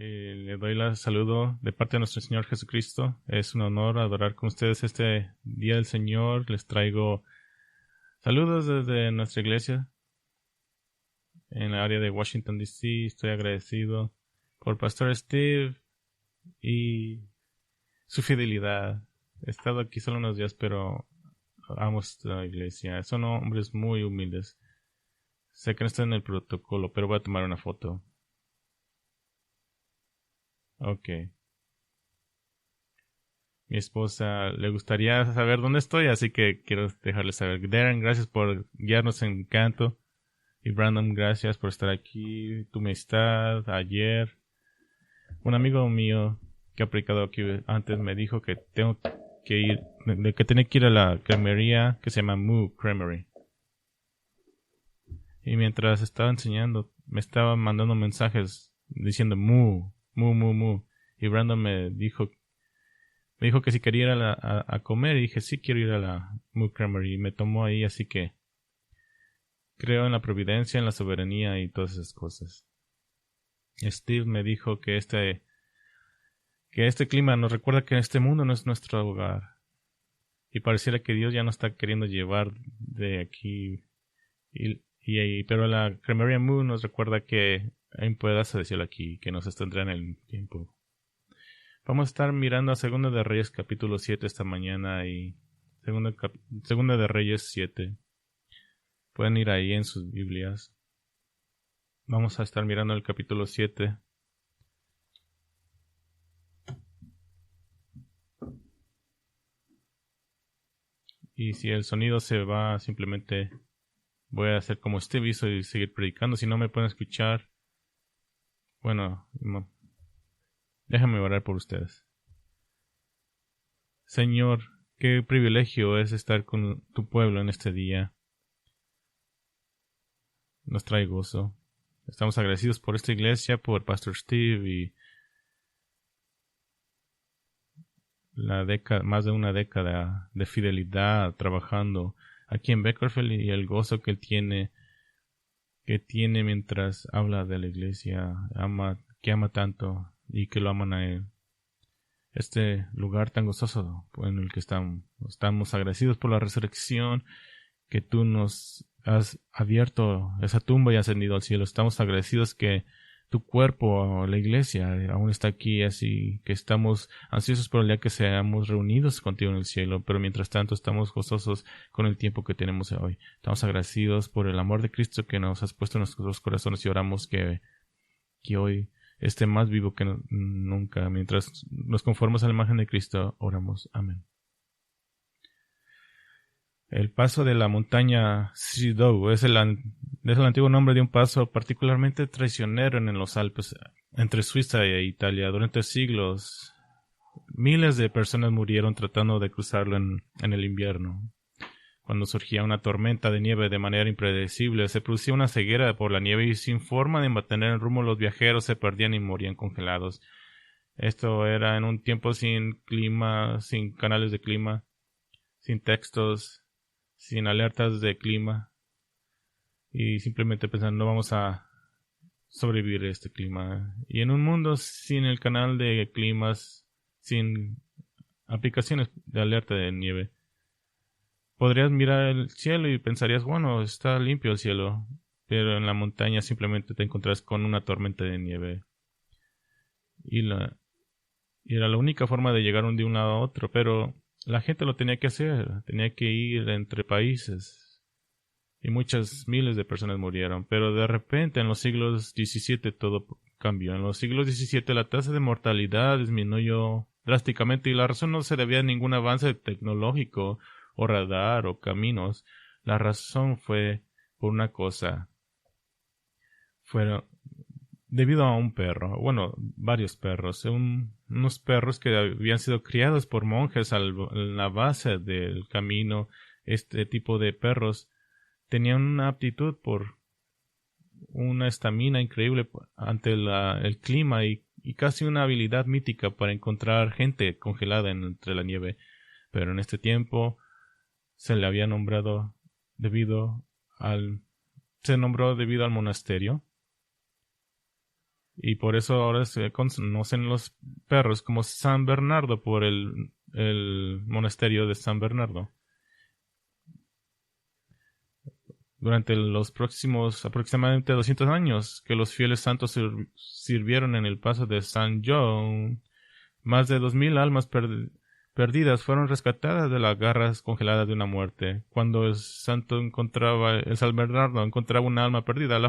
Le doy el saludo de parte de nuestro Señor Jesucristo. Es un honor adorar con ustedes este Día del Señor. Les traigo saludos desde nuestra iglesia en la área de Washington, D.C. Estoy agradecido por Pastor Steve y su fidelidad. He estado aquí solo unos días, pero amo esta iglesia. Son hombres muy humildes. Sé que no está en el protocolo, pero voy a tomar una foto. Ok. Mi esposa le gustaría saber dónde estoy, así que quiero dejarle saber. Darren, gracias por guiarnos en canto. Y Brandon, gracias por estar aquí. Tu amistad, ayer. Un amigo mío que ha predicado aquí antes me dijo que tengo que ir, que tenía que ir a la cremería que se llama Moo Creamery. Y mientras estaba enseñando, me estaba mandando mensajes diciendo Moo, Moo, Moo, Moo. Y Brandon me dijo que si quería ir a comer, y dije, sí quiero ir a la Moo Creamery, y me tomó ahí, así que creo en la providencia, en la soberanía y todas esas cosas. Steve me dijo que este clima nos recuerda que este mundo no es nuestro hogar, y pareciera que Dios ya nos está queriendo llevar de aquí, pero la Creamery Moo nos recuerda que hay un pedazo de cielo aquí, que nos tendrá en el tiempo. Vamos a estar mirando a Segunda de Reyes capítulo 7 esta mañana y Segunda de Reyes 7. Pueden ir ahí en sus Biblias. Vamos a estar mirando el capítulo 7. Y si el sonido se va, simplemente voy a hacer como Steve hizo y seguir predicando. Si no me pueden escuchar, bueno, déjame orar por ustedes. Señor, qué privilegio es estar con tu pueblo en este día. Nos trae gozo. Estamos agradecidos por esta iglesia, por Pastor Steve y más de una década de fidelidad trabajando aquí en Bakersfield y el gozo que él tiene mientras habla de la iglesia, que ama tanto y que lo aman a él. Este lugar tan gozoso en el que estamos agradecidos por la resurrección, que tú nos has abierto esa tumba y ascendido al cielo. Estamos agradecidos que tu cuerpo, la iglesia, aún está aquí, así que estamos ansiosos por el día que seamos reunidos contigo en el cielo, pero mientras tanto estamos gozosos con el tiempo que tenemos hoy. Estamos agradecidos por el amor de Cristo que nos has puesto en nuestros corazones y oramos que hoy esté más vivo que nunca. Mientras nos conformamos a la imagen de Cristo, oramos. Amén. El paso de la montaña Sidou es el antiguo nombre de un paso particularmente traicionero en los Alpes, entre Suiza e Italia. Durante siglos, miles de personas murieron tratando de cruzarlo en el invierno. Cuando surgía una tormenta de nieve de manera impredecible, se producía una ceguera por la nieve y sin forma de mantener el rumbo los viajeros se perdían y morían congelados. Esto era en un tiempo sin clima, sin canales de clima, sin textos, sin alertas de clima, y simplemente pensando no vamos a sobrevivir a este clima. Y en un mundo sin el canal de climas, sin aplicaciones de alerta de nieve, podrías mirar el cielo y pensarías, bueno, está limpio el cielo, pero en la montaña simplemente te encontrás con una tormenta de nieve. Y era la única forma de llegar de un lado a otro, pero la gente lo tenía que hacer, tenía que ir entre países. Y muchas miles de personas murieron, pero de repente en los siglos XVII todo cambió. En los siglos XVII la tasa de mortalidad disminuyó drásticamente y la razón no se debía a ningún avance tecnológico o radar o caminos. La razón fue por una cosa. Fueron debido a un perro, bueno, varios perros, unos perros que habían sido criados por monjes en la base del camino. Este tipo de perros tenían una aptitud por una estamina increíble ante el clima y casi una habilidad mítica para encontrar gente congelada entre la nieve. Pero en este tiempo se le había nombrado debido al monasterio. Y por eso ahora se conocen los perros como San Bernardo por el monasterio de San Bernardo. Durante los próximos aproximadamente 200 años que los fieles santos sirvieron en el paso de San John, más de 2000 almas perdidas fueron rescatadas de las garras congeladas de una muerte. Cuando el San Bernardo encontraba una alma perdida,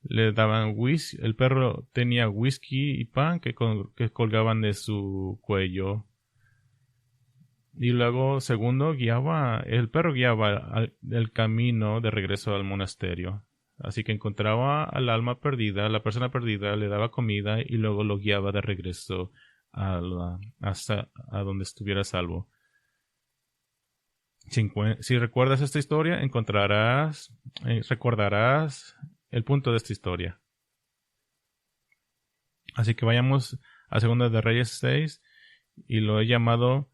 le daban whisky. El perro tenía whisky y pan que colgaban de su cuello. Y luego, segundo, el perro guiaba el camino de regreso al monasterio. Así que encontraba al alma perdida, la persona perdida, le daba comida y luego lo guiaba de regreso hasta a donde estuviera salvo. Si recuerdas esta historia, recordarás el punto de esta historia. Así que vayamos a 2 de Reyes 6 y lo he llamado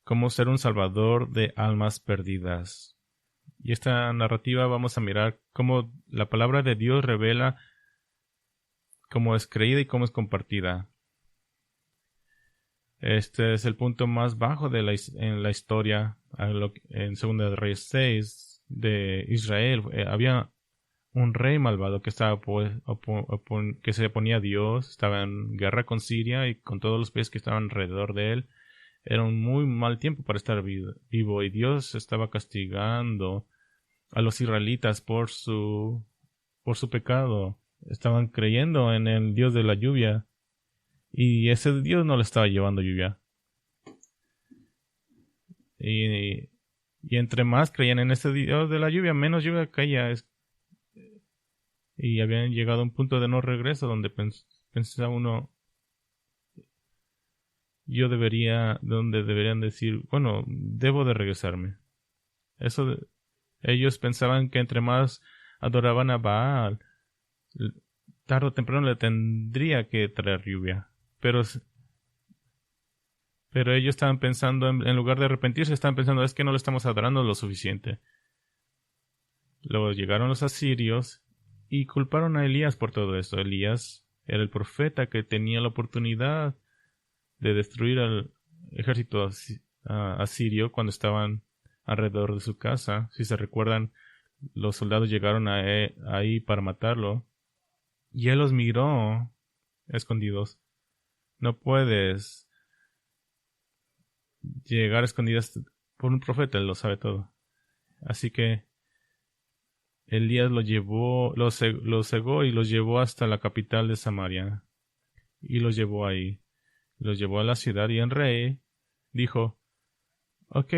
Cómo ser un salvador de almas perdidas. Y esta narrativa vamos a mirar cómo la palabra de Dios revela cómo es creída y cómo es compartida. Este es el punto más bajo en la historia. En 2 de Reyes 6 de Israel había un rey malvado que que se oponía a Dios, estaba en guerra con Siria y con todos los países que estaban alrededor de él. Era un muy mal tiempo para estar vivo y Dios estaba castigando a los israelitas por su pecado. Estaban creyendo en el Dios de la lluvia y ese Dios no le estaba llevando lluvia. Y entre más creían en ese Dios de la lluvia, menos lluvia caía. Y habían llegado a un punto de no regreso donde pensaba uno, donde deberían decir, bueno, debo de regresarme. Ellos pensaban que entre más adoraban a Baal, tarde o temprano le tendría que traer lluvia. Pero ellos estaban pensando, en lugar de arrepentirse, estaban pensando, es que no le estamos adorando lo suficiente. Luego llegaron los asirios y culparon a Elías por todo esto. Elías era el profeta que tenía la oportunidad de destruir al ejército asirio cuando estaban alrededor de su casa. Si se recuerdan, los soldados llegaron ahí para matarlo y él los miró escondidos. No puedes llegar escondidas por un profeta, él lo sabe todo. Así que Elías los cegó y los llevó hasta la capital de Samaria y los llevó ahí. Los llevó a la ciudad y el rey dijo, ok,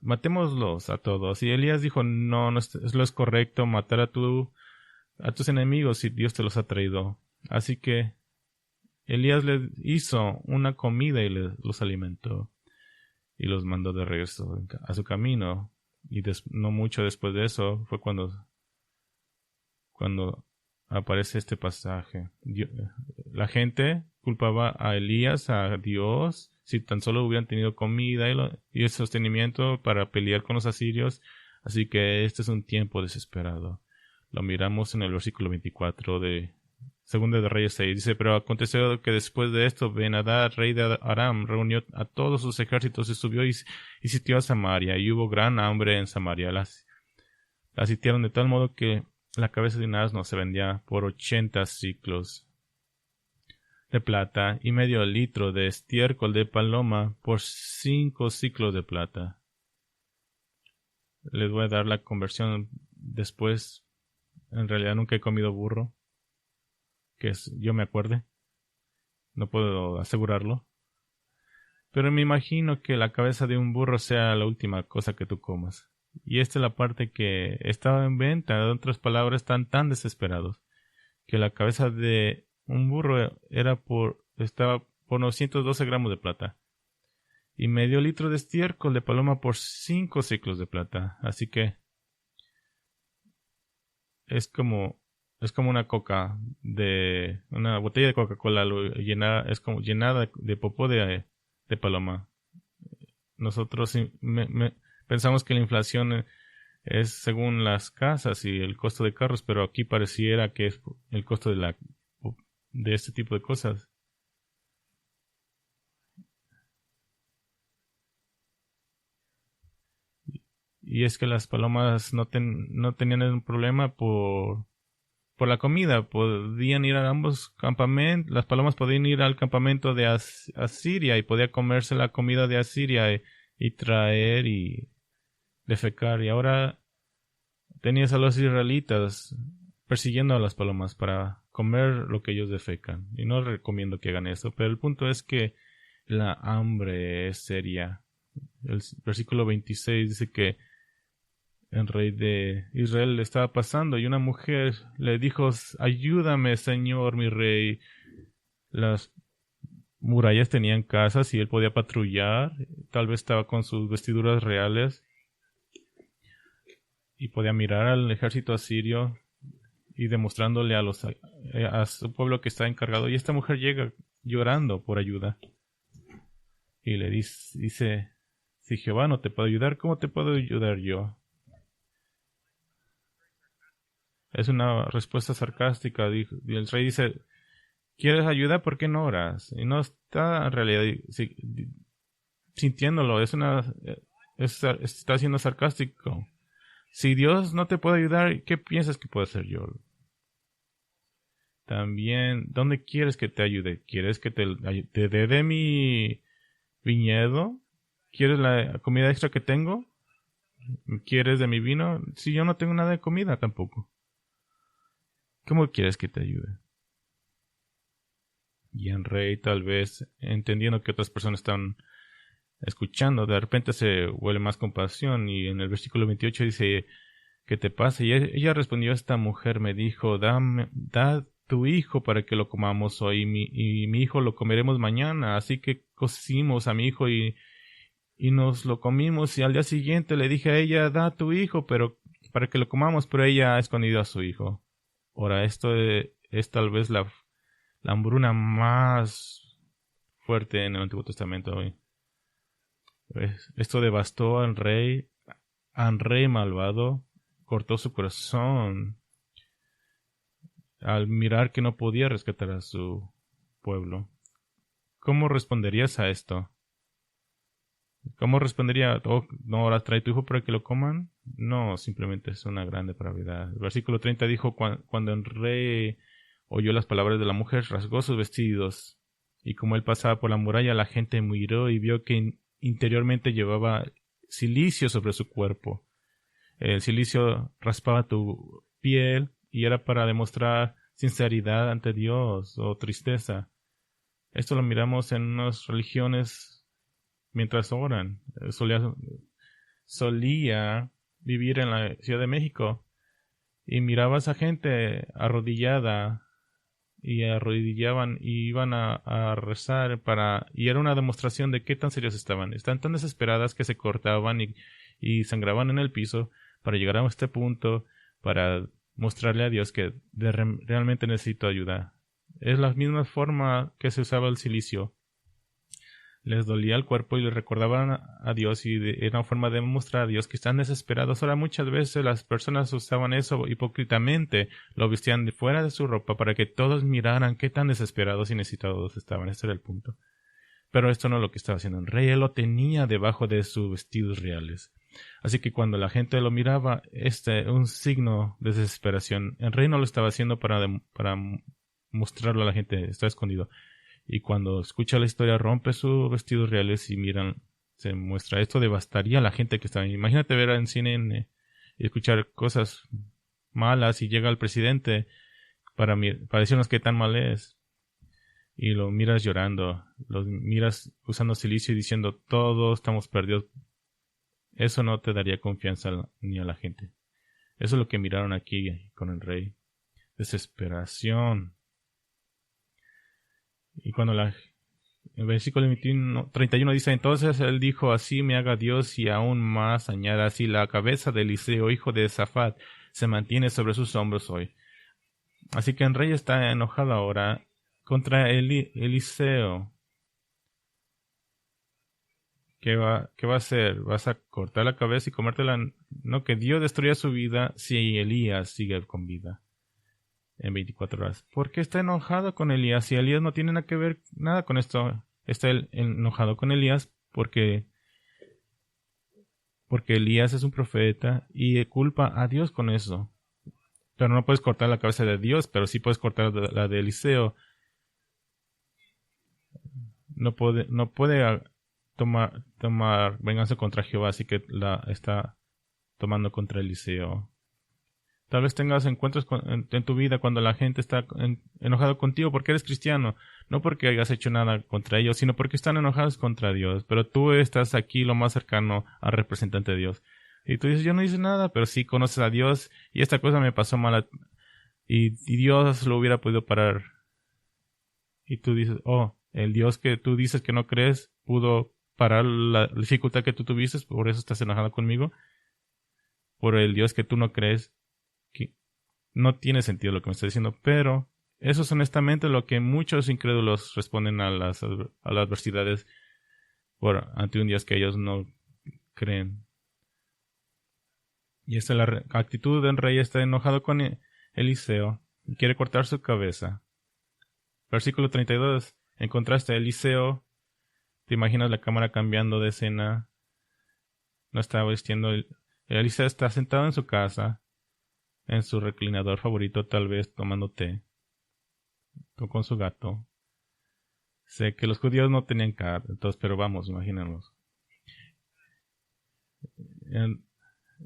matémoslos a todos. Y Elías dijo, no es correcto matar a tus enemigos si Dios te los ha traído. Así que Elías les hizo una comida y los alimentó. Y los mandó de regreso a su camino. Y no mucho después de eso fue cuando aparece este pasaje. La gente culpaba a Elías, a Dios, si tan solo hubieran tenido comida y el sostenimiento para pelear con los asirios. Así que este es un tiempo desesperado. Lo miramos en el versículo 24 de 2 de Reyes 6. Dice, pero aconteció que después de esto, Ben-Hadad, rey de Aram, reunió a todos sus ejércitos y subió y sitió a Samaria. Y hubo gran hambre en Samaria. La sitiaron de tal modo que la cabeza de un asno se vendía por 80 siclos de plata y medio litro de estiércol de paloma por 5 siclos de plata. Les voy a dar la conversión después. En realidad nunca he comido burro, yo me acuerde. No puedo asegurarlo. Pero me imagino que la cabeza de un burro sea la última cosa que tú comas. Y esta es la parte que estaba en venta. En otras palabras, están tan desesperados que la cabeza de un burro estaba por 912 gramos de plata. Y medio litro de estiércol de paloma por 5 siclos de plata. Así que es como una una botella de Coca-Cola es como llenada de popó de paloma. Nosotros pensamos que la inflación es según las casas y el costo de carros, pero aquí pareciera que es el costo de de este tipo de cosas. Y es que las palomas no tenían un problema por la comida. Podían ir a ambos campamentos. Las palomas podían ir al campamento de Asiria y podía comerse la comida de Asiria y traer y defecar. Y ahora tenías a los israelitas persiguiendo a las palomas para comer lo que ellos defecan. Y no recomiendo que hagan eso, pero el punto es que la hambre es seria. El versículo 26 dice que el rey de Israel le estaba pasando y una mujer le dijo: ayúdame, señor, mi rey. Las murallas tenían casas y él podía patrullar. Tal vez estaba con sus vestiduras reales y podía mirar al ejército asirio y demostrándole a su pueblo que está encargado. Y esta mujer llega llorando por ayuda y le dice: si Jehová no te puede ayudar, ¿cómo te puedo ayudar yo? Es una respuesta sarcástica. Y el rey dice: ¿quieres ayuda? ¿Por qué no oras? Y no está en realidad sintiéndolo. Está siendo sarcástico. Si Dios no te puede ayudar, ¿qué piensas que puedo hacer yo? También, ¿dónde quieres que te ayude? ¿Quieres que te dé de mi viñedo? ¿Quieres la comida extra que tengo? ¿Quieres de mi vino? Si yo no tengo nada de comida tampoco. ¿Cómo quieres que te ayude? Y el rey, tal vez, entendiendo que otras personas están escuchando, de repente se vuelve más compasión. Y en el versículo 28 dice: ¿qué te pasa? Y ella respondió: esta mujer me dijo: da tu hijo para que lo comamos hoy, y mi hijo lo comeremos mañana. Así que cocimos a mi hijo y nos lo comimos. Y al día siguiente le dije a ella: da tu hijo pero para que lo comamos, pero ella ha escondido a su hijo. Ahora, esto es tal vez la hambruna más fuerte en el Antiguo Testamento hoy. Esto devastó al rey malvado, cortó su corazón al mirar que no podía rescatar a su pueblo. ¿Cómo responderías a esto? ¿Cómo respondería? Oh, ¿no ahora trae tu hijo para que lo coman? No, simplemente es una gran depravidad. El versículo 30 dijo: cuando el rey oyó las palabras de la mujer, rasgó sus vestidos, y como él pasaba por la muralla, la gente miró y vio que interiormente llevaba silicio sobre su cuerpo. El silicio raspaba tu piel y era para demostrar sinceridad ante Dios o tristeza. Esto lo miramos en unas religiones mientras oran. Solía vivir en la Ciudad de México y mirabas a gente arrodillada y arrodillaban y iban a rezar y era una demostración de qué tan serios estaban. Están tan desesperadas que se cortaban y sangraban en el piso para llegar a este punto, para mostrarle a Dios que realmente necesito ayuda. Es la misma forma que se usaba el silicio. Les dolía el cuerpo y les recordaban a Dios, y era una forma de mostrar a Dios que están desesperados. Ahora, muchas veces las personas usaban eso hipócritamente, lo vestían de fuera de su ropa para que todos miraran qué tan desesperados y necesitados estaban. Este era el punto. Pero esto no es lo que estaba haciendo el rey. Él lo tenía debajo de sus vestidos reales. Así que cuando la gente lo miraba, un signo de desesperación. El rey no lo estaba haciendo para mostrarlo a la gente. Está escondido. Y cuando escucha la historia, rompe sus vestidos reales y miran, se muestra. Esto devastaría a la gente que estaba ahí. Imagínate ver en cine y escuchar cosas malas y llega el presidente para decirnos qué tan mal es. Y lo miras llorando, lo miras usando silicio y diciendo: todos estamos perdidos. Eso no te daría confianza ni a la gente. Eso es lo que miraron aquí con el rey. Desesperación. Y cuando el versículo 31 dice: entonces él dijo: así me haga Dios, y aún más añada, así la cabeza de Eliseo, hijo de Safat, se mantiene sobre sus hombros hoy. Así que el rey está enojado ahora contra Eliseo. ¿Qué va a hacer? ¿Vas a cortar la cabeza y comértela? No, que Dios destruya su vida si Elías sigue con vida. en 24 horas. ¿Por qué está enojado con Elías? Si Elías no tiene nada que ver nada con esto. Está él enojado con Elías porque Elías es un profeta y culpa a Dios con eso. Pero no puedes cortar la cabeza de Dios, pero sí puedes cortar la de Eliseo. No puede tomar venganza contra Jehová, así que la está tomando contra Eliseo. Tal vez tengas encuentros en tu vida cuando la gente está enojado contigo porque eres cristiano, no porque hayas hecho nada contra ellos, sino porque están enojados contra Dios. Pero tú estás aquí lo más cercano al representante de Dios. Y tú dices, yo no hice nada, pero sí conoces a Dios y esta cosa me pasó mal y Dios lo hubiera podido parar. Y tú dices, oh, el Dios que tú dices que no crees pudo parar la dificultad que tú tuviste, por eso estás enojado conmigo. Por el Dios que tú no crees, que no tiene sentido lo que me estás diciendo, pero eso es honestamente lo que muchos incrédulos responden a las adversidades ante un Dios que ellos no creen. Y esta es la actitud del rey. Está enojado con Eliseo y quiere cortar su cabeza. Versículo 32. En contraste a Eliseo, te imaginas la cámara cambiando de escena. No está vistiendo. Eliseo está sentado en su casa, en su reclinador favorito, tal vez tomando té, con su gato. Sé que los judíos no tenían entonces, pero vamos, imagínenlos.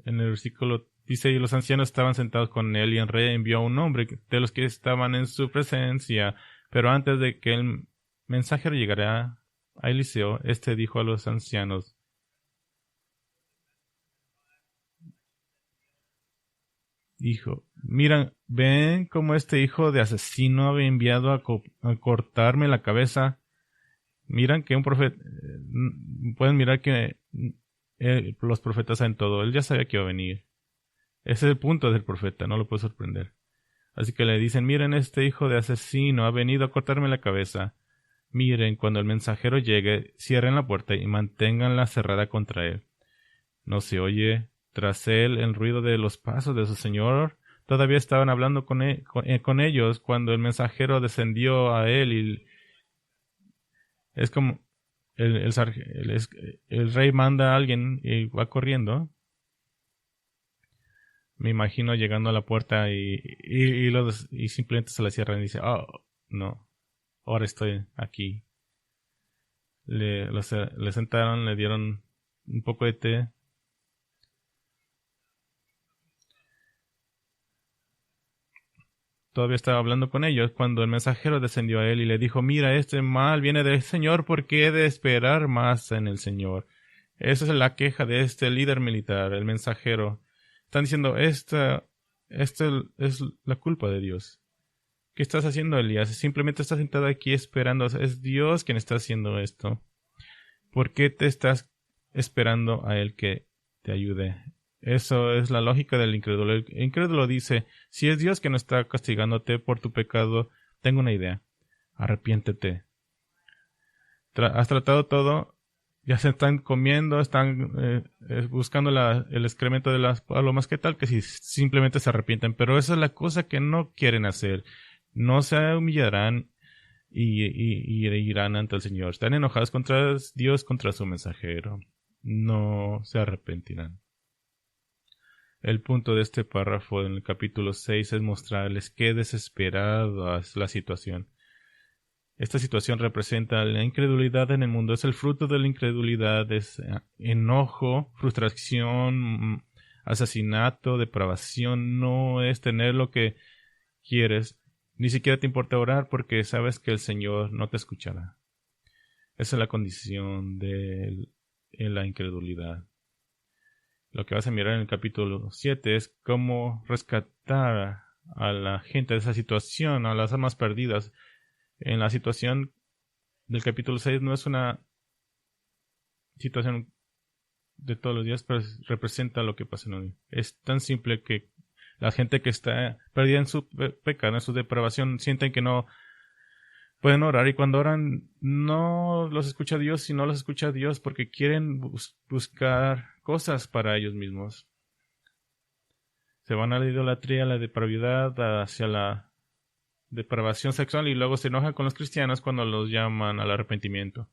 En el versículo dice, y los ancianos estaban sentados con él, y el rey envió a un hombre de los que estaban en su presencia. Pero antes de que el mensajero llegara a Eliseo, dijo a los ancianos, dijo, miran, ven cómo este hijo de asesino había enviado a cortarme la cabeza. Miran que un profeta, pueden mirar que los profetas saben todo. Él ya sabía que iba a venir. Ese es el punto del profeta, no lo puede sorprender. Así que le dicen, miren, este hijo de asesino ha venido a cortarme la cabeza. Miren, cuando el mensajero llegue, cierren la puerta y manténganla cerrada contra él. No se oye tras él el ruido de los pasos de su señor. Todavía estaban hablando con ellos cuando el mensajero descendió a él y es como el rey manda a alguien y va corriendo. Me imagino llegando a la puerta y simplemente se la cierran y dice, oh, no, ahora estoy aquí. Le sentaron, le dieron un poco de té. Todavía estaba hablando con ellos cuando el mensajero descendió a él y le dijo, mira, este mal viene del Señor, ¿por qué he de esperar más en el Señor? Esa es la queja de este líder militar, el mensajero. Están diciendo, esta es la culpa de Dios. ¿Qué estás haciendo, Elías? Simplemente estás sentado aquí esperando. Es Dios quien está haciendo esto. ¿Por qué te estás esperando a Él que te ayude? Eso es la lógica del incrédulo. El incrédulo dice, si es Dios que no está castigándote por tu pecado, tengo una idea. Arrepiéntete. Has tratado todo, ya se están comiendo, están buscando el excremento de las palomas. ¿Qué tal que si simplemente se arrepienten? Pero esa es la cosa que no quieren hacer. No se humillarán y irán ante el Señor. Están enojados contra Dios, contra su mensajero. No se arrepentirán. El punto de este párrafo en el capítulo 6 es mostrarles qué desesperada es la situación. Esta situación representa la incredulidad en el mundo. Es el fruto de la incredulidad. Es enojo, frustración, asesinato, depravación. No es tener lo que quieres. Ni siquiera te importa orar porque sabes que el Señor no te escuchará. Esa es la condición de la incredulidad. Lo que vas a mirar en el capítulo 7 es cómo rescatar a la gente de esa situación, a las almas perdidas. En la situación del capítulo 6 no es una situación de todos los días, pero representa lo que pasa en hoy. Es tan simple que la gente que está perdida en su pecado, en su depravación, sienten que no pueden orar, y cuando oran no los escucha Dios, sino los escucha Dios porque quieren buscar cosas para ellos mismos. Se van a la idolatría, a la depravidad, hacia la depravación sexual y luego se enojan con los cristianos cuando los llaman al arrepentimiento.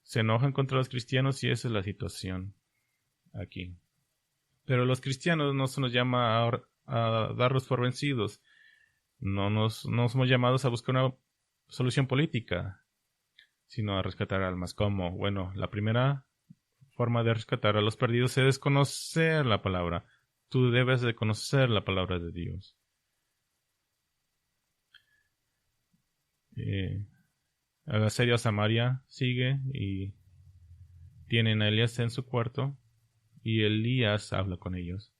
Se enojan contra los cristianos y esa es la situación aquí. Pero los cristianos no se nos llama a darlos por vencidos. No somos llamados a buscar una solución política, sino a rescatar almas. ¿Cómo? Bueno, la primera forma de rescatar a los perdidos es conocer la palabra. Tú debes de conocer la palabra de Dios. El asedio a Samaria sigue y tienen a Elías en su cuarto y Elías habla con ellos.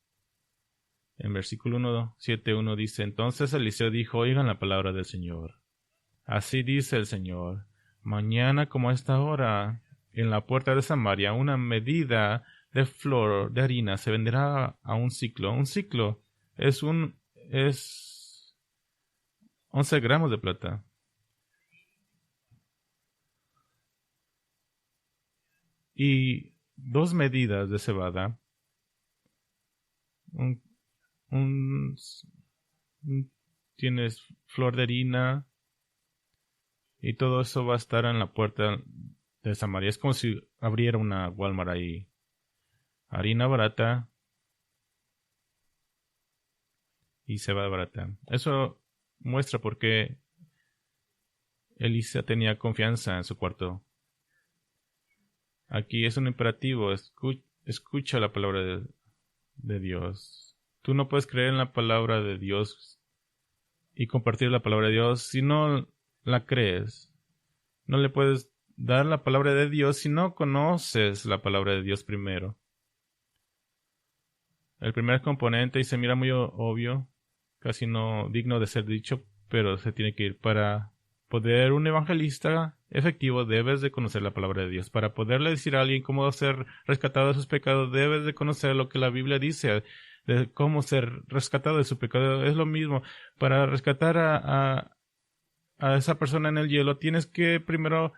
En versículo 7:1 dice: Entonces Eliseo dijo: Oigan la palabra del Señor. Así dice el Señor: Mañana como a esta hora, en la puerta de Samaria, una medida de flor de harina se venderá a un siclo. Un siclo es 11 gramos de plata. Y 2 medidas de cebada. Tienes flor de harina. Y todo eso va a estar en la puerta de Samaria. Es como si abriera una Walmart ahí. Harina barata y cebada barata. Eso muestra por qué Elisa tenía confianza en su cuarto. Aquí es un imperativo. Escucha la palabra de Dios. Tú no puedes creer en la palabra de Dios y compartir la palabra de Dios si no la crees. No le puedes dar la palabra de Dios si no conoces la palabra de Dios primero. El primer componente, y se mira muy obvio, casi no digno de ser dicho, pero se tiene que ir. Para poder un evangelista efectivo, debes de conocer la palabra de Dios. Para poderle decir a alguien cómo ser rescatado de sus pecados, debes de conocer lo que la Biblia dice, de cómo ser rescatado de su pecado. Es lo mismo. Para rescatar a esa persona en el hielo, tienes que primero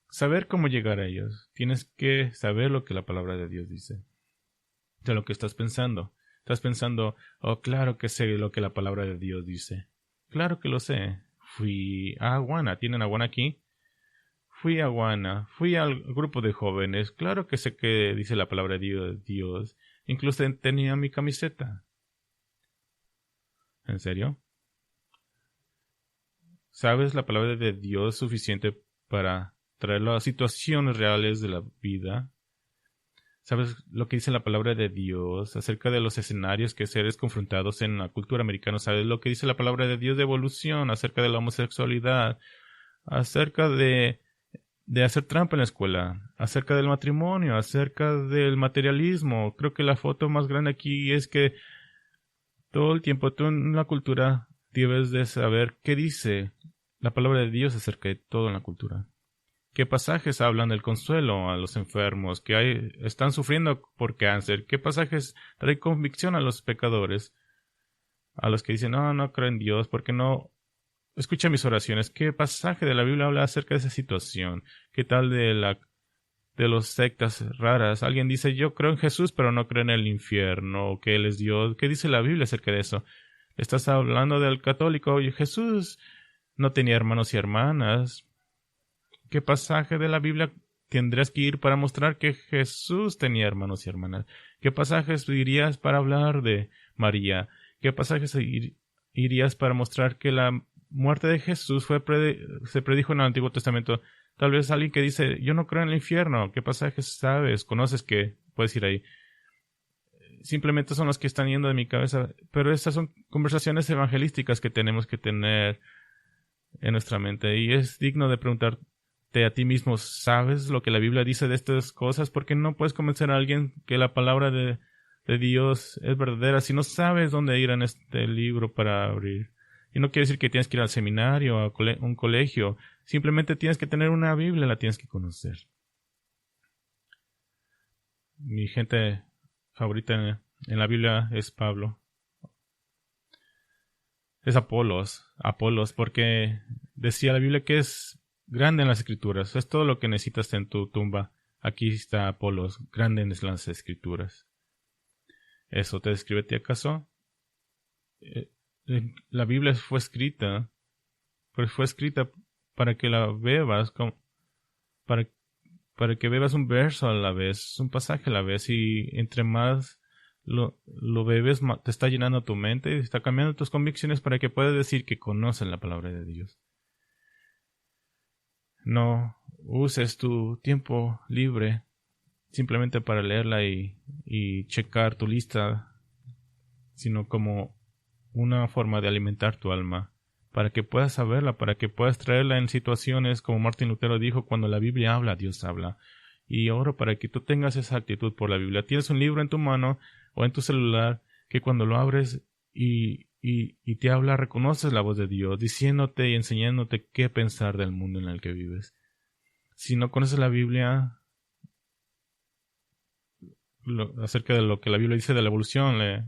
saber cómo llegar a ellos. Tienes que saber lo que la palabra de Dios dice. De lo que estás pensando. Estás pensando: oh, claro que sé lo que la palabra de Dios dice. Claro que lo sé. Fui a Aguana. ¿Tienen Aguana aquí? Fui a Aguana. Fui al grupo de jóvenes. Claro que sé que dice la palabra de Dios. Incluso tenía mi camiseta. ¿En serio? ¿Sabes la palabra de Dios suficiente para traerlo a situaciones reales de la vida? ¿Sabes lo que dice la palabra de Dios acerca de los escenarios que seres confrontados en la cultura americana? ¿Sabes lo que dice la palabra de Dios de evolución acerca de la homosexualidad? Acerca de hacer trampa en la escuela, acerca del matrimonio, acerca del materialismo. Creo que la foto más grande aquí es que todo el tiempo tú en la cultura debes de saber qué dice la palabra de Dios acerca de todo en la cultura. ¿Qué pasajes hablan del consuelo a los enfermos que están sufriendo por cáncer? ¿Qué pasajes traen convicción a los pecadores? A los que dicen: no creo en Dios porque no escucha mis oraciones. ¿Qué pasaje de la Biblia habla acerca de esa situación? ¿Qué tal de los sectas raras? Alguien dice: yo creo en Jesús pero no creo en el infierno, o que Él es Dios. ¿Qué dice la Biblia acerca de eso? Estás hablando del católico: oye, Jesús no tenía hermanos y hermanas. ¿Qué pasaje de la Biblia tendrías que ir para mostrar que Jesús tenía hermanos y hermanas? ¿Qué pasajes irías para hablar de María? ¿Qué pasajes irías para mostrar que la muerte de Jesús se predijo en el Antiguo Testamento? Tal vez alguien que dice: yo no creo en el infierno. ¿Qué pasajes sabes? ¿Conoces que puedes ir ahí? Simplemente son los que están yendo de mi cabeza. Pero estas son conversaciones evangelísticas que tenemos que tener en nuestra mente. Y es digno de preguntarte a ti mismo: ¿sabes lo que la Biblia dice de estas cosas? Porque no puedes convencer a alguien que la palabra de Dios es verdadera si no sabes dónde ir en este libro para abrir. Y no quiere decir que tienes que ir al seminario o a un colegio. Simplemente tienes que tener una Biblia, la tienes que conocer. Mi gente favorita en la Biblia es Pablo. Es Apolos, porque decía la Biblia que es grande en las Escrituras. Es todo lo que necesitas en tu tumba. Aquí está Apolos, grande en las Escrituras. ¿Eso te describe a ti acaso? la Biblia fue escrita para que la bebas, para, para que bebas un verso a la vez, un pasaje a la vez, y entre más lo bebes, te está llenando tu mente y está cambiando tus convicciones para que puedas decir que conoces la palabra de Dios. No uses tu tiempo libre simplemente para leerla y checar tu lista, sino como una forma de alimentar tu alma, para que puedas saberla, para que puedas traerla en situaciones como Martín Lutero dijo, cuando la Biblia habla, Dios habla. Y oro para que tú tengas esa actitud por la Biblia. Tienes un libro en tu mano o en tu celular que cuando lo abres y te habla, reconoces la voz de Dios, diciéndote y enseñándote qué pensar del mundo en el que vives. Si no conoces la Biblia, acerca de lo que la Biblia dice de la evolución, la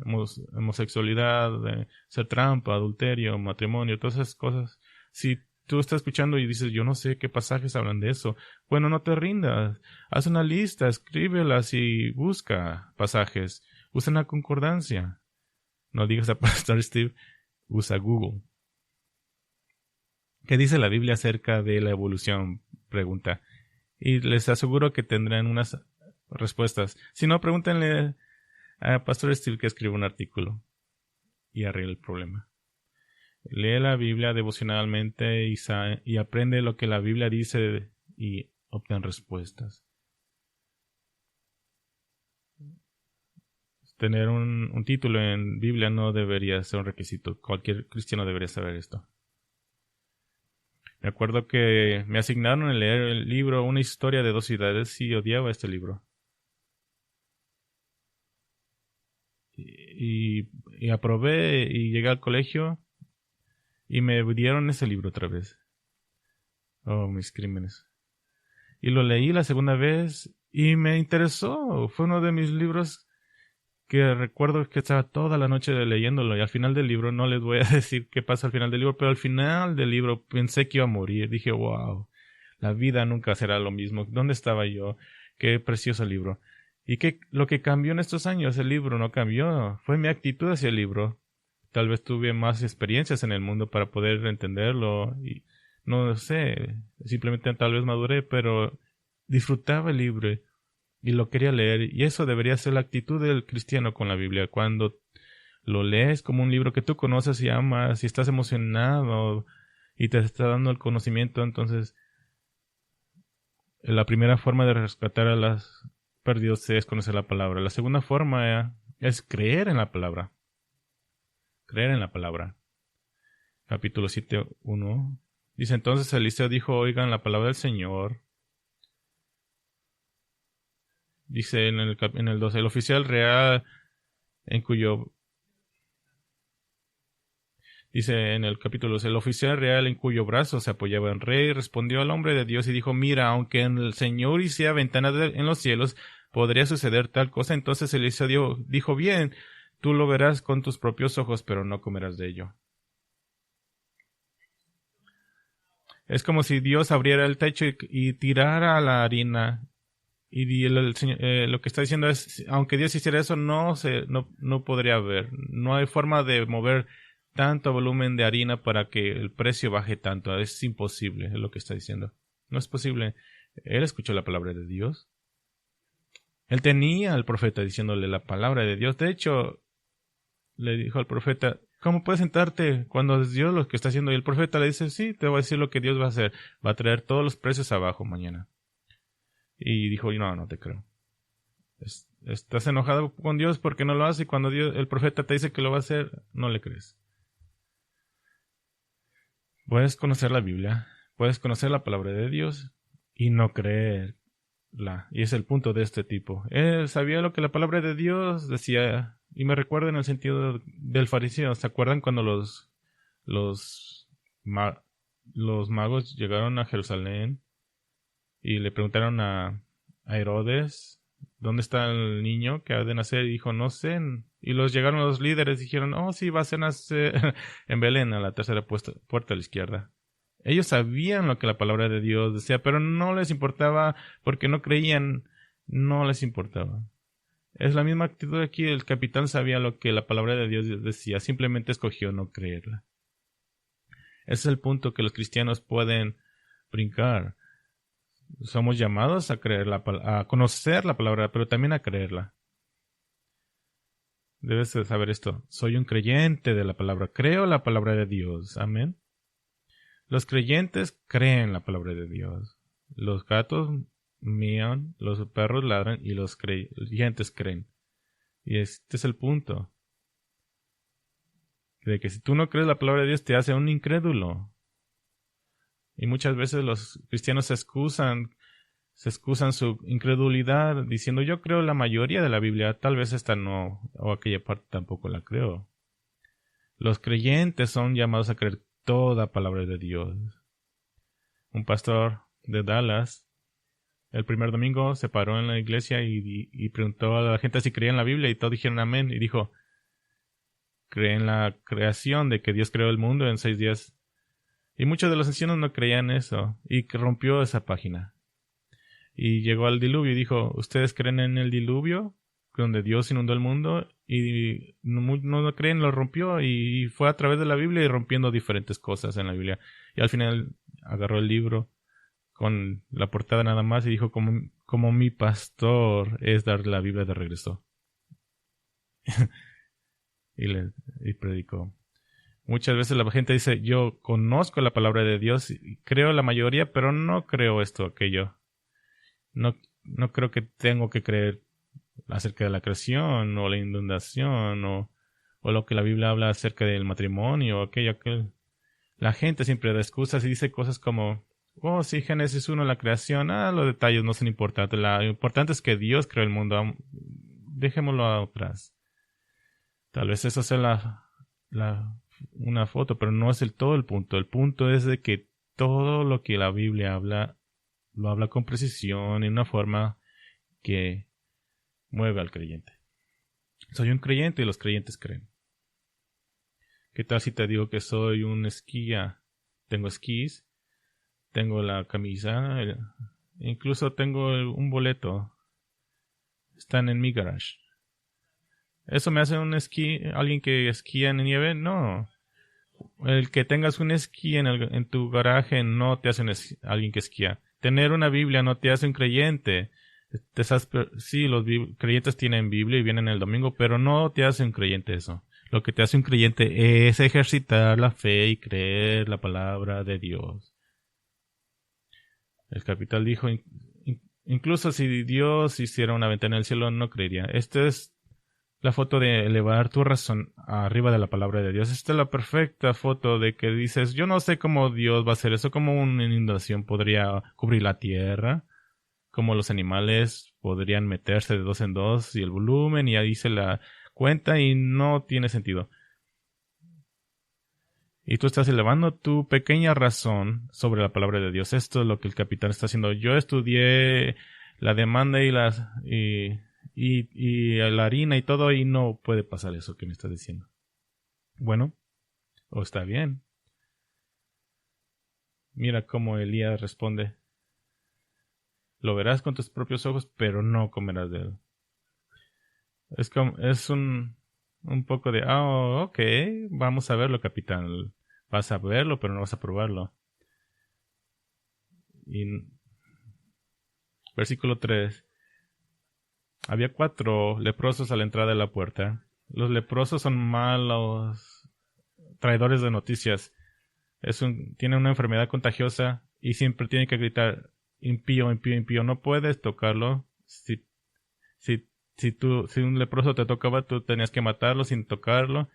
homosexualidad, de ser trampa, adulterio, matrimonio, todas esas cosas. Si tú estás escuchando y dices, yo no sé qué pasajes hablan de eso, bueno, no te rindas. Haz una lista, escríbelas y busca pasajes. Usa una concordancia. No digas a Pastor Steve, usa Google. ¿Qué dice la Biblia acerca de la evolución? Pregunta. Y les aseguro que tendrán unas respuestas. Si no, pregúntenle a Pastor Steve que escribe un artículo y arregle el problema. Lee la Biblia devocionalmente y aprende lo que la Biblia dice y obtén respuestas. Tener un título en Biblia no debería ser un requisito. Cualquier cristiano debería saber esto. Me acuerdo que me asignaron a leer el libro Una historia de dos ciudades y odiaba este libro. Y aprobé y llegué al colegio y me dieron ese libro otra vez. Oh, mis crímenes. Y lo leí la segunda vez y me interesó. Fue uno de mis libros que recuerdo que estaba toda la noche leyéndolo y al final del libro, no les voy a decir qué pasa al final del libro, pero al final del libro pensé que iba a morir. Dije, wow, la vida nunca será lo mismo. ¿Dónde estaba yo? Qué precioso libro. Y lo que cambió en estos años, el libro no cambió, fue mi actitud hacia el libro. Tal vez tuve más experiencias en el mundo para poder entenderlo y no sé, simplemente tal vez maduré, pero disfrutaba el libro y lo quería leer, y eso debería ser la actitud del cristiano con la Biblia. Cuando lo lees como un libro que tú conoces y amas y estás emocionado y te está dando el conocimiento, entonces la primera forma de rescatar a las perdidos es conocer la palabra. La segunda forma es creer en la palabra. Creer en la palabra. Capítulo 7:1. Dice, entonces Eliseo dijo, oigan la palabra del Señor. Dice en el 12, el oficial real en cuyo... Dice en el capítulo 12, el oficial real en cuyo brazo se apoyaba el rey respondió al hombre de Dios y dijo, mira, aunque en el Señor hiciera ventanas en los cielos, podría suceder tal cosa. Entonces Eliseo dijo, bien, tú lo verás con tus propios ojos, pero no comerás de ello. Es como si Dios abriera el techo y tirara la harina. Y lo que está diciendo es, aunque Dios hiciera eso, no podría haber. No hay forma de mover tanto volumen de harina para que el precio baje tanto. Es imposible, es lo que está diciendo. No es posible. Él escuchó la palabra de Dios. Él tenía al profeta diciéndole la palabra de Dios. De hecho, le dijo al profeta, ¿cómo puedes sentarte cuando es Dios lo que está haciendo? Y el profeta le dice, sí, te voy a decir lo que Dios va a hacer. Va a traer todos los precios abajo mañana. Y dijo, no te creo. Estás enojado con Dios porque no lo hace y cuando el profeta te dice que lo va a hacer, no le crees. Puedes conocer la Biblia, puedes conocer la palabra de Dios y no creerla. Y es el punto de este tipo. Él sabía lo que la palabra de Dios decía y me recuerda en el sentido del fariseo. ¿Se acuerdan cuando los magos llegaron a Jerusalén y le preguntaron a Herodes, ¿dónde está el niño que ha de nacer? Y dijo, no sé. Y llegaron los líderes y dijeron, sí, va a nacer en Belén, a la tercera puerta a la izquierda. Ellos sabían lo que la palabra de Dios decía, pero no les importaba porque no creían, no les importaba. Es la misma actitud aquí. El capitán sabía lo que la palabra de Dios decía, simplemente escogió no creerla. Ese es el punto que los cristianos pueden brincar. Somos llamados a creerla, a conocer la palabra, pero también a creerla. Debes de saber esto. Soy un creyente de la palabra. Creo la palabra de Dios. Amén. Los creyentes creen la palabra de Dios. Los gatos mían, los perros ladran y los creyentes creen. Y este es el punto. De que si tú no crees la palabra de Dios te hace un incrédulo. Y muchas veces los cristianos se excusan su incredulidad diciendo yo creo la mayoría de la Biblia, tal vez esta no, o aquella parte tampoco la creo. Los creyentes son llamados a creer toda palabra de Dios. Un pastor de Dallas, el primer domingo se paró en la iglesia y preguntó a la gente si creían la Biblia y todos dijeron amén y dijo, creen la creación de que Dios creó el mundo en 6 días. Y muchos de los ancianos no creían eso y rompió esa página. Y llegó al diluvio y dijo, ¿ustedes creen en el diluvio? Donde Dios inundó el mundo y no creen, lo rompió y fue a través de la Biblia y rompiendo diferentes cosas en la Biblia. Y al final agarró el libro con la portada nada más y dijo, como mi pastor es dar la Biblia de regreso. y predicó. Muchas veces la gente dice, yo conozco la palabra de Dios, creo la mayoría, pero no creo esto o aquello. No creo que tengo que creer acerca de la creación o la inundación o lo que la Biblia habla acerca del matrimonio o aquello. La gente siempre da excusas y dice cosas como, oh, sí, Génesis 1, la creación, los detalles no son importantes. Lo importante es que Dios creó el mundo. Dejémoslo atrás. Tal vez eso sea una foto, pero no es todo el punto. El punto es de que todo lo que la Biblia habla, lo habla con precisión, en una forma que mueve al creyente. Soy un creyente y los creyentes creen. ¿Qué tal si te digo que soy un esquía? Tengo esquís, tengo la camisa, incluso tengo un boleto. Están en mi garage. ¿Eso me hace alguien que esquía en nieve? No. El que tengas un esquí en tu garaje no te hace alguien que esquía. Tener una Biblia no te hace un creyente. Sí, los creyentes tienen Biblia y vienen el domingo, pero no te hace un creyente eso. Lo que te hace un creyente es ejercitar la fe y creer la palabra de Dios. El capitán dijo, incluso si Dios hiciera una ventana en el cielo, no creería. Esta es la foto de elevar tu razón arriba de la palabra de Dios. Esta es la perfecta foto de que dices, yo no sé cómo Dios va a hacer eso, cómo una inundación podría cubrir la tierra, cómo los animales podrían meterse de 2 en 2 y el volumen, y ahí se la cuenta y no tiene sentido. Y tú estás elevando tu pequeña razón sobre la palabra de Dios. Esto es lo que el capitán está haciendo. Yo estudié la demanda y la harina y todo, y no puede pasar eso que me estás diciendo. Bueno, o está bien. Mira cómo Elías responde. Lo verás con tus propios ojos, pero no comerás de él. Es un poco de, ok, vamos a verlo, capitán. Vas a verlo, pero no vas a probarlo. Y versículo 3. Había 4 leprosos a la entrada de la puerta. Los leprosos son malos traidores de noticias. Tienen una enfermedad contagiosa y siempre tienen que gritar, impío, impío, impío. No puedes tocarlo. Si un leproso te tocaba, tú tenías que matarlo sin tocarlo.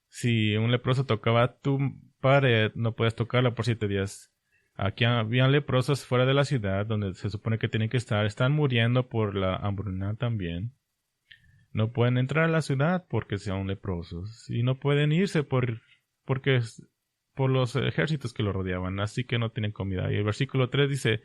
Si un leproso tocaba tu pared, no puedes tocarla por 7 días. Aquí habían leprosos fuera de la ciudad, donde se supone que tienen que estar. Están muriendo por la hambruna también. No pueden entrar a la ciudad porque son leprosos. Y no pueden irse por los ejércitos que lo rodeaban. Así que no tienen comida. Y el versículo 3 dice,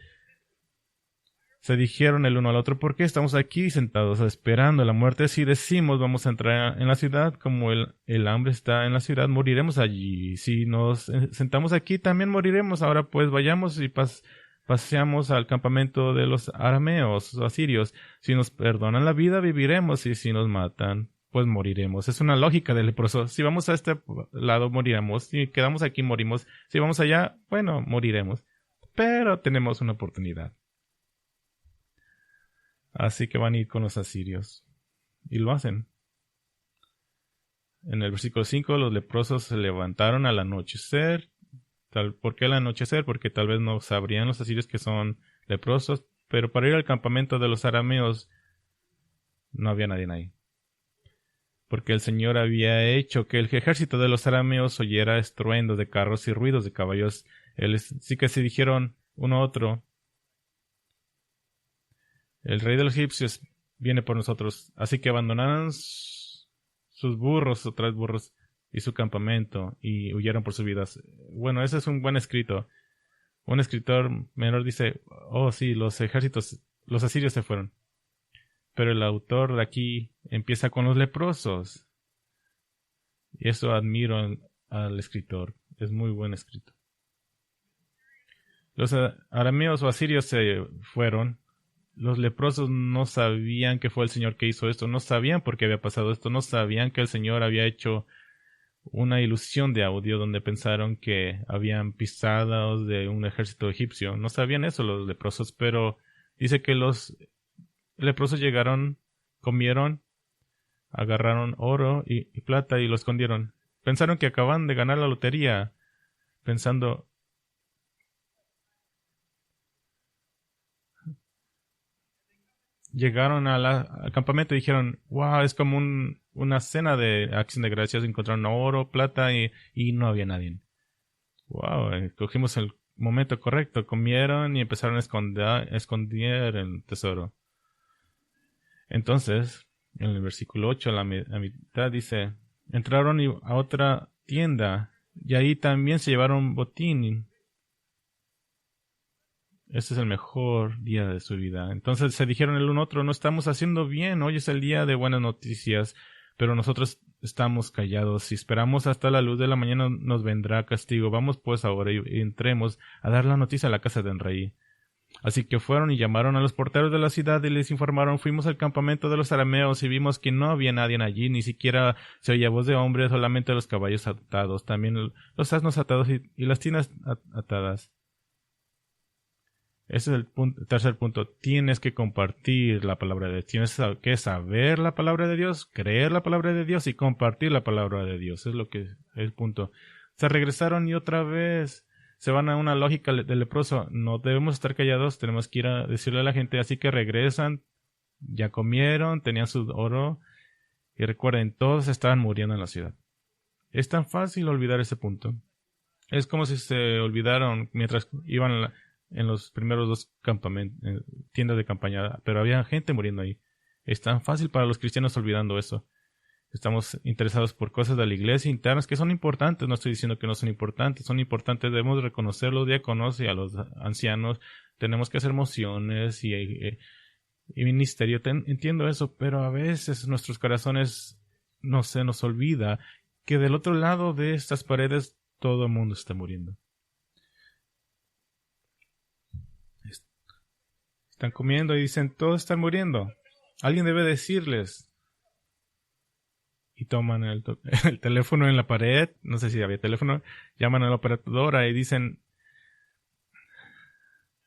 se dijeron el uno al otro, ¿por qué estamos aquí sentados esperando la muerte? Si decimos vamos a entrar en la ciudad, como el hambre está en la ciudad, moriremos allí. Si nos sentamos aquí, también moriremos. Ahora pues vayamos y paseamos al campamento de los arameos o asirios. Si nos perdonan la vida, viviremos, y si nos matan, pues moriremos. Es una lógica del leproso. Si vamos a este lado, moriremos. Si quedamos aquí, morimos. Si vamos allá, bueno, moriremos. Pero tenemos una oportunidad. Así que van a ir con los asirios. Y lo hacen. En el versículo 5, los leprosos se levantaron al anochecer. ¿Por qué al anochecer? Porque tal vez no sabrían los asirios que son leprosos. Pero para ir al campamento de los arameos, no había nadie ahí. Porque el Señor había hecho que el ejército de los arameos oyera estruendos de carros y ruidos de caballos. Sí que se dijeron uno a otro: el rey de los egipcios viene por nosotros. Así que abandonaron sus burros o 3 burros y su campamento y huyeron por sus vidas. Bueno, ese es un buen escrito. Un escritor menor dice: oh sí, los asirios se fueron. Pero el autor de aquí empieza con los leprosos. Y eso admiro al escritor. Es muy buen escrito. Los arameos o asirios se fueron. Los leprosos no sabían que fue el Señor que hizo esto. No sabían por qué había pasado esto. No sabían que el Señor había hecho una ilusión de audio donde pensaron que habían pisadas de un ejército egipcio. No sabían eso los leprosos, pero dice que los leprosos llegaron, comieron, agarraron oro y plata y lo escondieron. Pensaron que acaban de ganar la lotería, pensando: llegaron al campamento y dijeron: wow, es como una cena de acción de gracias. Encontraron oro, plata y no había nadie. Wow, cogimos el momento correcto, comieron y empezaron a esconder el tesoro. Entonces, en el versículo 8, a mitad dice: entraron a otra tienda y ahí también se llevaron botín. Este es el mejor día de su vida. Entonces se dijeron el uno otro: no estamos haciendo bien, hoy es el día de buenas noticias, pero nosotros estamos callados. Si esperamos hasta la luz de la mañana nos vendrá castigo. Vamos pues ahora y entremos a dar la noticia a la casa del rey. Así que fueron y llamaron a los porteros de la ciudad y les informaron: fuimos al campamento de los arameos y vimos que no había nadie allí, ni siquiera se oía voz de hombre, solamente los caballos atados, también los asnos atados y las tiendas atadas. Ese es el tercer punto. Tienes que compartir la palabra de Dios. Tienes que saber la palabra de Dios, creer la palabra de Dios y compartir la palabra de Dios. Es lo que es el punto. Se regresaron y otra vez se van a una lógica del leproso. No debemos estar callados, tenemos que ir a decirle a la gente. Así que regresan, ya comieron, tenían su oro. Y recuerden, todos estaban muriendo en la ciudad. Es tan fácil olvidar ese punto. Es como si se olvidaron mientras iban en los primeros 2 tiendas de campaña, pero había gente muriendo ahí. Es tan fácil para los cristianos olvidando eso. Estamos interesados por cosas de la iglesia internas que son importantes. No estoy diciendo que no son importantes. Son importantes. Debemos reconocer a los diáconos y a los ancianos. Tenemos que hacer mociones y ministerio. Entiendo eso, pero a veces nuestros corazones no se nos olvida que del otro lado de estas paredes todo el mundo está muriendo. Están comiendo y dicen: todos están muriendo. Alguien debe decirles. Y toman el teléfono en la pared, no sé si había teléfono, llaman a la operadora y dicen,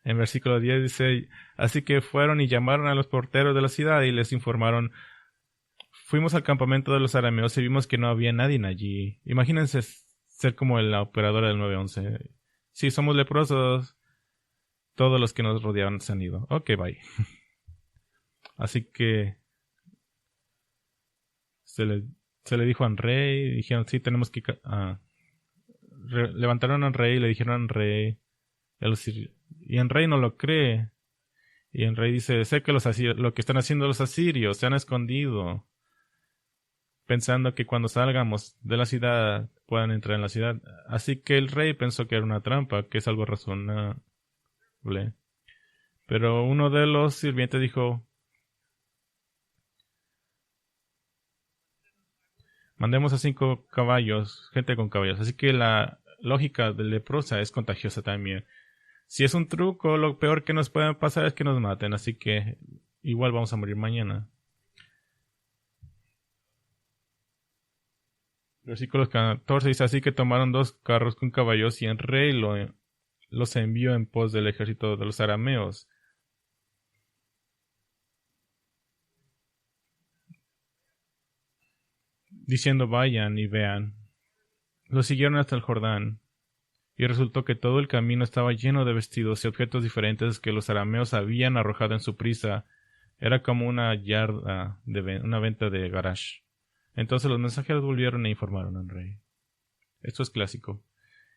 en versículo 10 dice: así que fueron y llamaron a los porteros de la ciudad y les informaron: fuimos al campamento de los arameos y vimos que no había nadie allí. Imagínense ser como la operadora del 911. Sí, somos leprosos. Todos los que nos rodeaban se han ido. Ok, bye. Así que se le dijo al rey, dijeron: sí, tenemos que... levantaron al rey y le dijeron al rey, y el rey no lo cree. Y el rey dice: sé que lo que están haciendo los asirios, se han escondido, pensando que cuando salgamos de la ciudad puedan entrar en la ciudad. Así que el rey pensó que era una trampa, que es algo razonable. Pero uno de los sirvientes dijo: mandemos a 5 caballos, gente con caballos. Así que la lógica de leprosa es contagiosa también. Si es un truco, lo peor que nos puede pasar es que nos maten, así que igual vamos a morir mañana. Versículo 14 dice, así que tomaron 2 carros con caballos y el rey los envió en pos del ejército de los arameos. Diciendo, vayan y vean. Los siguieron hasta el Jordán. Y resultó que todo el camino estaba lleno de vestidos y objetos diferentes que los arameos habían arrojado en su prisa. Era como una yarda de una venta de garage. Entonces los mensajeros volvieron e informaron al rey. Esto es clásico.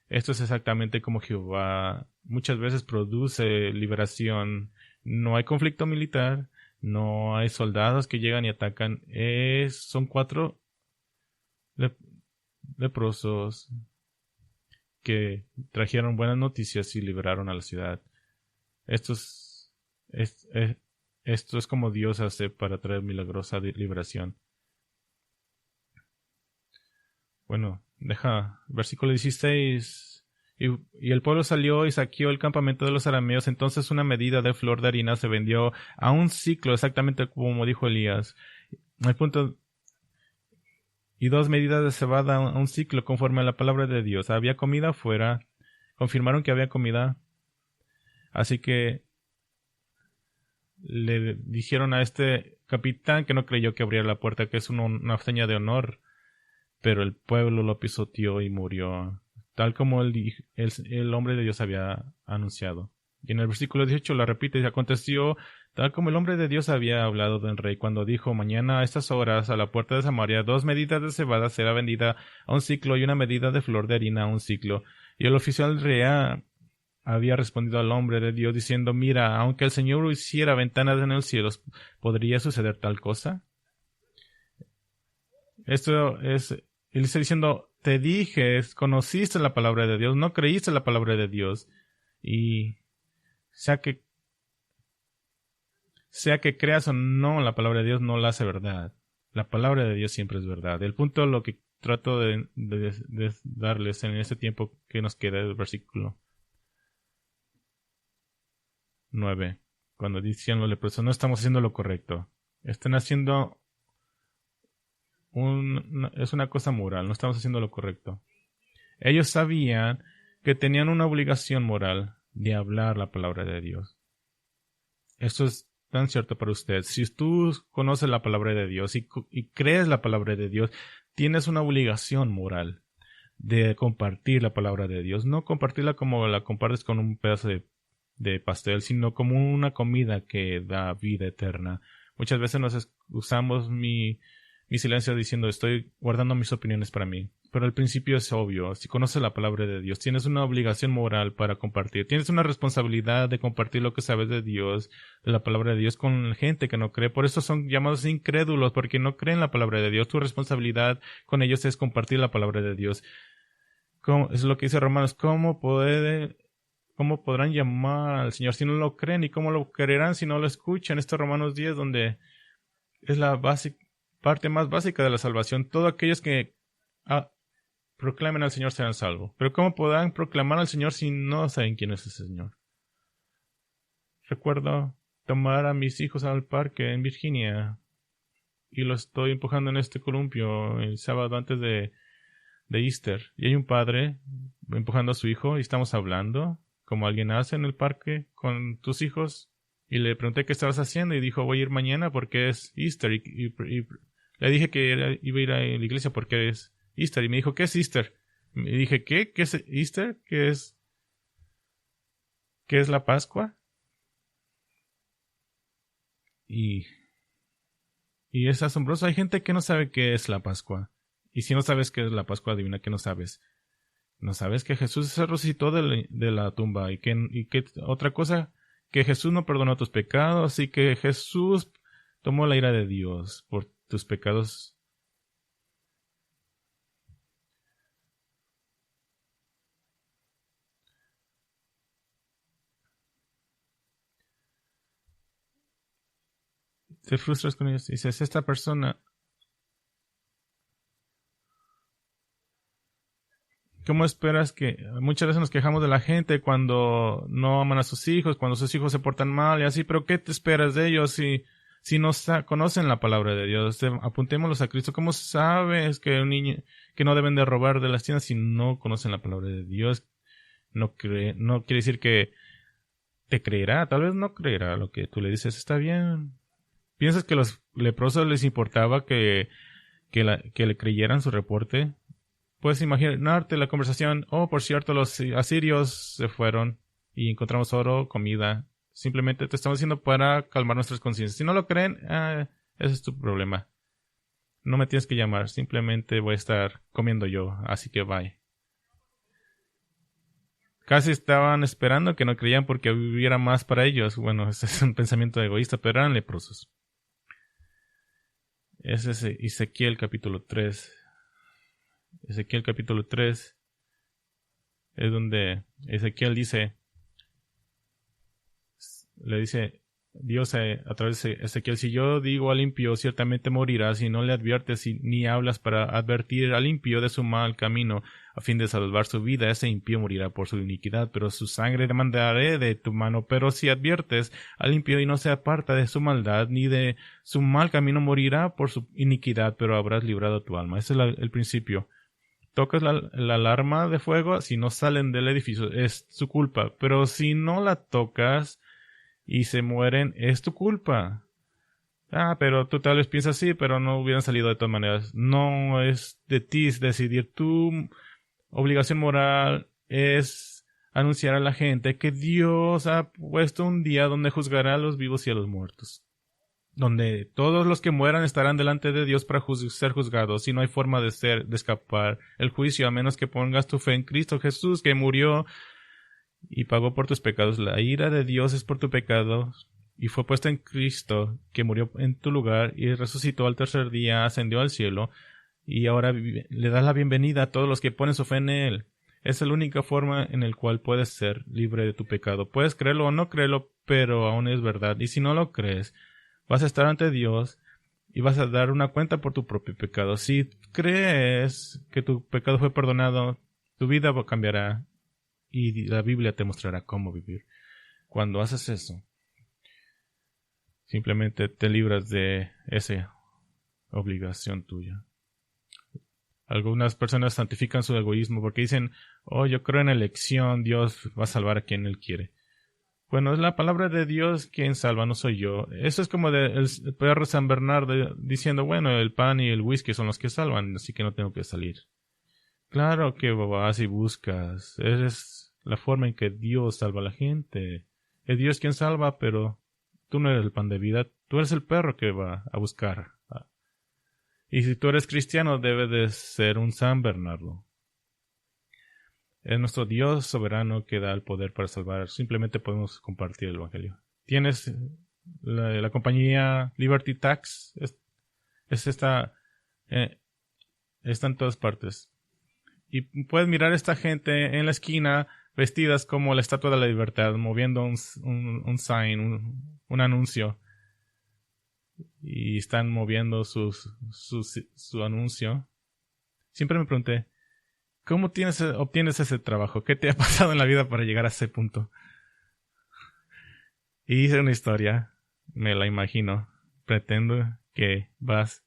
Esto es exactamente como Jehová muchas veces produce liberación. No hay conflicto militar, no hay soldados que llegan y atacan. Son 4 leprosos que trajeron buenas noticias y liberaron a la ciudad. Esto es como Dios hace para traer milagrosa liberación. Bueno, versículo 16. Y el pueblo salió y saqueó el campamento de los arameos. Entonces una medida de flor de harina se vendió a un ciclo, exactamente como dijo Elías. Al punto, y 2 medidas de cebada a un ciclo, conforme a la palabra de Dios. Había comida afuera. Confirmaron que había comida. Así que le dijeron a este capitán que no creyó que abriera la puerta, que es una seña de honor. Pero el pueblo lo pisoteó y murió, tal como el hombre de Dios había anunciado. Y en el versículo 18 la repite, y aconteció tal como el hombre de Dios había hablado del rey, cuando dijo, mañana a estas horas a la puerta de Samaria 2 medidas de cebada será vendida a un ciclo y una medida de flor de harina a un ciclo. Y el oficial real había respondido al hombre de Dios diciendo, mira, aunque el Señor hiciera ventanas en el cielo, ¿podría suceder tal cosa? Esto es, él está diciendo, te dije, conociste la palabra de Dios, no creíste la palabra de Dios. Y sea que creas o no, la palabra de Dios no la hace verdad. La palabra de Dios siempre es verdad. El punto, lo que trato de darles en este tiempo que nos queda, el versículo 9. Cuando dicen los leprosos, no estamos haciendo lo correcto. Están haciendo es una cosa moral, no estamos haciendo lo correcto. Ellos sabían que tenían una obligación moral de hablar la palabra de Dios. Esto es tan cierto para usted. Si tú conoces la palabra de Dios y crees la palabra de Dios, tienes una obligación moral de compartir la palabra de Dios. No compartirla como la compartes con un pedazo de pastel, sino como una comida que da vida eterna. Muchas veces usamos mi silencio diciendo estoy guardando mis opiniones para mí. Pero al principio es obvio, si conoces la palabra de Dios, tienes una obligación moral para compartir, tienes una responsabilidad de compartir lo que sabes de Dios, de la palabra de Dios con gente que no cree. Por eso son llamados incrédulos, porque no creen la palabra de Dios. Tu responsabilidad con ellos es compartir la palabra de Dios. Es lo que dice Romanos, ¿cómo podrán llamar al Señor si no lo creen? ¿Y cómo lo creerán si no lo escuchan? Esto es Romanos 10, donde es la parte más básica de la salvación. Todos aquellos que proclamen al Señor serán salvos. Pero ¿cómo podrán proclamar al Señor si no saben quién es ese Señor? Recuerdo tomar a mis hijos al parque en Virginia y los estoy empujando en este columpio el sábado antes de Easter. Y hay un padre empujando a su hijo y estamos hablando como alguien hace en el parque con tus hijos. Y le pregunté qué estabas haciendo y dijo, voy a ir mañana porque es Easter. Y le dije que iba a ir a la iglesia porque es Easter. Y me dijo, ¿qué es Easter? Y dije, ¿qué? ¿Qué es Easter? ¿Qué es la Pascua? Y es asombroso. Hay gente que no sabe qué es la Pascua. Y si no sabes qué es la Pascua, adivina que no sabes. No sabes que Jesús se resucitó de la tumba. Y que otra cosa, que Jesús no perdonó tus pecados y que Jesús tomó la ira de Dios por tus pecados. Te frustras con ellos y dices, esta persona ¿Cómo esperas que... Muchas veces nos quejamos de la gente cuando no aman a sus hijos, cuando sus hijos se portan mal y así, pero ¿qué te esperas de ellos si no conocen la palabra de Dios? Apuntémoslos a Cristo. ¿Cómo sabes que un niño que no deben de robar de las tiendas si no conocen la palabra de Dios? No quiere decir que te creerá, tal vez no creerá lo que tú le dices, está bien. ¿Piensas que los leprosos les importaba que le creyeran su reporte? Puedes imaginarte la conversación. Oh, por cierto, los asirios se fueron y encontramos oro, comida. Simplemente te estamos diciendo para calmar nuestras conciencias. Si no lo creen, ese es tu problema. No me tienes que llamar, simplemente voy a estar comiendo yo, así que bye. Casi estaban esperando que no creían porque hubiera más para ellos. Bueno, ese es un pensamiento egoísta, pero eran leprosos. Ese es Ezequiel capítulo 3. Ezequiel capítulo 3 es donde Ezequiel le dice Dios a través de Ezequiel: si yo digo al impío ciertamente morirá, si no le adviertes ni hablas para advertir al impío de su mal camino a fin de salvar su vida, ese impío morirá por su iniquidad, pero su sangre demandaré de tu mano. Pero si adviertes al impío y no se aparta de su maldad ni de su mal camino, morirá por su iniquidad, pero habrás librado tu alma. Ese es el principio. Tocas la alarma de fuego, si no salen del edificio es su culpa, pero si no la tocas y se mueren, es tu culpa. Pero tú tal vez piensas así, pero no hubieran salido de todas maneras. No es de ti decidir. Tu obligación moral es anunciar a la gente que Dios ha puesto un día donde juzgará a los vivos y a los muertos, donde todos los que mueran estarán delante de Dios para ser juzgados, y no hay forma de escapar el juicio a menos que pongas tu fe en Cristo Jesús, que murió y pagó por tus pecados. La ira de Dios es por tu pecado y fue puesta en Cristo, que murió en tu lugar y resucitó al tercer día, ascendió al cielo y ahora le das la bienvenida a todos los que ponen su fe en Él. Es la única forma en la cual puedes ser libre de tu pecado. Puedes creerlo o no creerlo, pero aún es verdad. Y si no lo crees, vas a estar ante Dios y vas a dar una cuenta por tu propio pecado. Si crees que tu pecado fue perdonado, tu vida cambiará y la Biblia te mostrará cómo vivir. Cuando haces eso, simplemente te libras de esa obligación tuya. Algunas personas santifican su egoísmo porque dicen: oh, yo creo en elección, Dios va a salvar a quien Él quiere. Bueno, es la palabra de Dios quien salva, no soy yo. Eso es como el perro San Bernardo diciendo: bueno, el pan y el whisky son los que salvan, así que no tengo que salir. Claro que vas y buscas. Es la forma en que Dios salva a la gente. Es Dios quien salva, pero tú no eres el pan de vida. Tú eres el perro que va a buscar. Y si tú eres cristiano, debes de ser un San Bernardo. Es nuestro Dios soberano que da el poder para salvar. Simplemente podemos compartir el Evangelio. Tienes la compañía Liberty Tax. Está en todas partes. Y puedes mirar a esta gente en la esquina vestidas como la Estatua de la Libertad, moviendo un sign, un anuncio. Y están moviendo su anuncio. Siempre me pregunté: ¿cómo obtienes ese trabajo? ¿Qué te ha pasado en la vida para llegar a ese punto? Y hice una historia, me la imagino. Pretendo que vas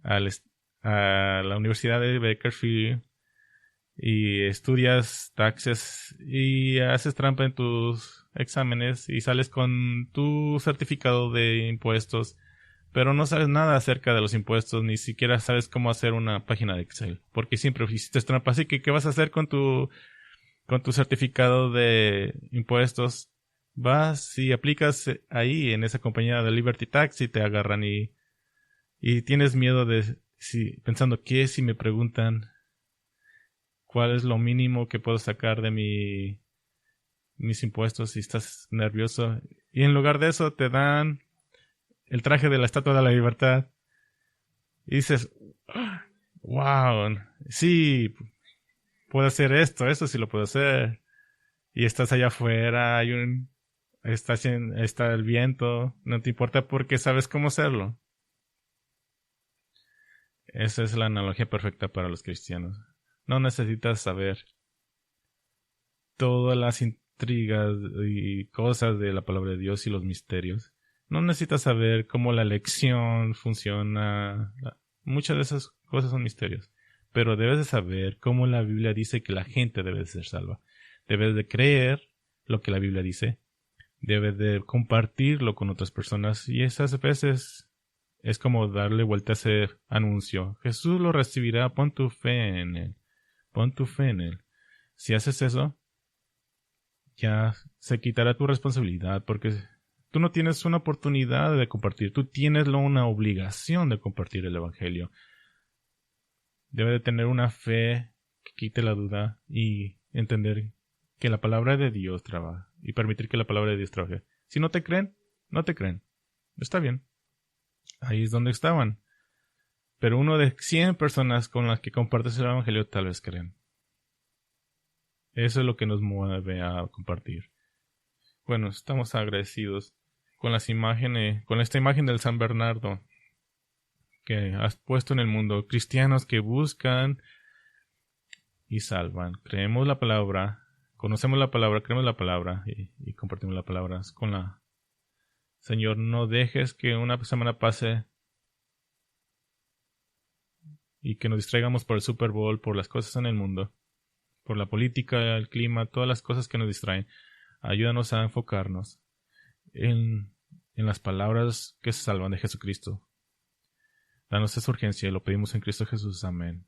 a la Universidad de Bakersfield y estudias taxes y haces trampa en tus exámenes y sales con tu certificado de impuestos, pero no sabes nada acerca de los impuestos, ni siquiera sabes cómo hacer una página de Excel, porque siempre hiciste trampa. Así que, ¿qué vas a hacer con tu certificado de impuestos? Vas y aplicas ahí en esa compañía de Liberty Tax y te agarran y tienes miedo pensando: ¿qué si me preguntan cuál es lo mínimo que puedo sacar de mis impuestos? Y estás nervioso. Y en lugar de eso te dan el traje de la Estatua de la Libertad. Y dices: wow, sí, puedo hacer esto sí lo puedo hacer. Y estás allá afuera, está el viento, no te importa porque sabes cómo hacerlo. Esa es la analogía perfecta para los cristianos. No necesitas saber todas las intrigas y cosas de la palabra de Dios y los misterios. No necesitas saber cómo la elección funciona. Muchas de esas cosas son misterios. Pero debes de saber cómo la Biblia dice que la gente debe de ser salva. Debes de creer lo que la Biblia dice. Debes de compartirlo con otras personas. Y esas veces es como darle vuelta a ese anuncio. Jesús lo recibirá. Pon tu fe en Él. Pon tu fe en Él. Si haces eso, ya se quitará tu responsabilidad, porque tú no tienes una oportunidad de compartir, tú tienes una obligación de compartir el Evangelio. Debe de tener una fe que quite la duda y entender que la palabra de Dios trabaja y permitir que la palabra de Dios trabaje. Si no te creen, no te creen. Está bien. Ahí es donde estaban. Pero uno de 100 personas con las que compartes el Evangelio tal vez creen. Eso es lo que nos mueve a compartir. Bueno, estamos agradecidos con las imágenes, con esta imagen del San Bernardo que has puesto en el mundo. Cristianos que buscan y salvan. Creemos la palabra, conocemos la palabra, creemos la palabra y compartimos la palabra con la... Señor, no dejes que una semana pase y que nos distraigamos por el Super Bowl, por las cosas en el mundo, por la política, el clima, todas las cosas que nos distraen. Ayúdanos a enfocarnos en las palabras que se salvan de Jesucristo. Danos esa urgencia y lo pedimos en Cristo Jesús. Amén.